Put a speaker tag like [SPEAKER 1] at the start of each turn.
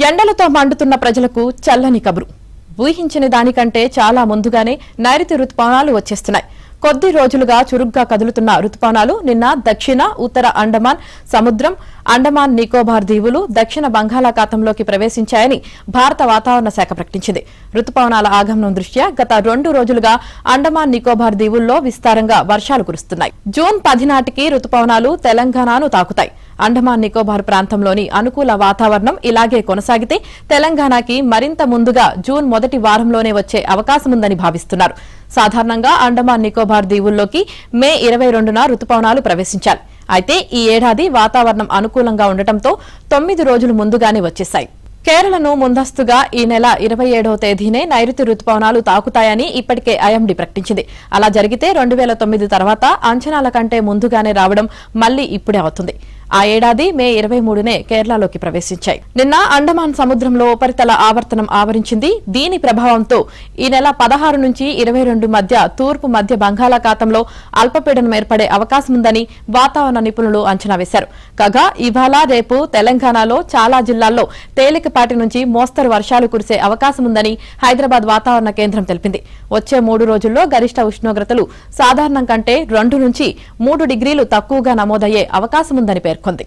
[SPEAKER 1] ఎండలతో మండుతున్న ప్రజలకు చల్లని కబురు. ఊహించిన దానికంటే చాలా ముందుగానే నైరుతి రుతుపవనాలు వచ్చేస్తున్నాయి. కొద్ది రోజులుగా చురుగ్గా కదులుతున్న రుతుపవనాలు నిన్న దక్షిణ ఉత్తర అండమాన్ సముద్రం, అండమాన్ నికోబార్ దీవులు, దక్షిణ బంగాళాఖాతంలోకి ప్రవేశించాయని భారత వాతావరణ శాఖ ప్రకటించింది. రుతుపవనాల ఆగమనం దృష్ట్యా గత 2 రోజులుగా అండమాన్ నికోబార్ దీవుల్లో విస్తారంగా వర్షాలు కురుస్తున్నాయి. జూన్ 10 నాటికి రుతుపవనాలు తెలంగాణను తాకుతాయి. అండమాన్ నికోబార్ ప్రాంతంలోని అనుకూల వాతావరణం ఇలాగే కొనసాగితే తెలంగాణకి మరింత ముందుగా జూన్ మొదటి వారంలోనే వచ్చే అవకాశముందని భావిస్తున్నారు. సాధారణంగా అండమాన్ నికోబార్ దీవుల్లోకి మే 22న రుతుపవనాలు ప్రవేశించాలి. అయితే ఈ ఏడాది వాతావరణం అనుకూలంగా ఉండటంతో 9 రోజులు ముందుగానే వచ్చేశాయి. కేరళను ముందస్తుగా ఈ నెల 27వ తేదీనే నైరుతి రుతుపవనాలు తాకుతాయని ఇప్పటికే ఐఎండీ ప్రకటించింది. అలా జరిగితే 2009 తర్వాత అంచనాల కంటే ముందుగానే రావడం మళ్లీ ఇప్పుడే అవుతుంది. ఆ ఏడాది మే 23నే కేరళలోకి ప్రవేశించాయి. నిన్న అండమాన్ సముద్రంలో ఉపరితల ఆవర్తనం ఆవరించింది. దీని ప్రభావంతో ఈ నెల 16 నుంచి 22 మధ్య తూర్పు మధ్య బంగాళాఖాతంలో అల్పపీడనం ఏర్పడే అవకాశముందని వాతావరణ నిపుణులు అంచనా వేశారు. కాగా ఇవాళ రేపు తెలంగాణలో చాలా జిల్లాల్లో తేలికపాటి నుంచి మోస్తరు వర్షాలు కురిసే అవకాశముందని హైదరాబాద్ వాతావరణ కేంద్రం తెలిపింది. వచ్చే 3 రోజుల్లో గరిష్ట ఉష్ణోగ్రతలు సాధారణం కంటే 2 నుంచి 3 డిగ్రీలు తక్కువగా నమోదయ్యే అవకాశముందని పేర్కొంది.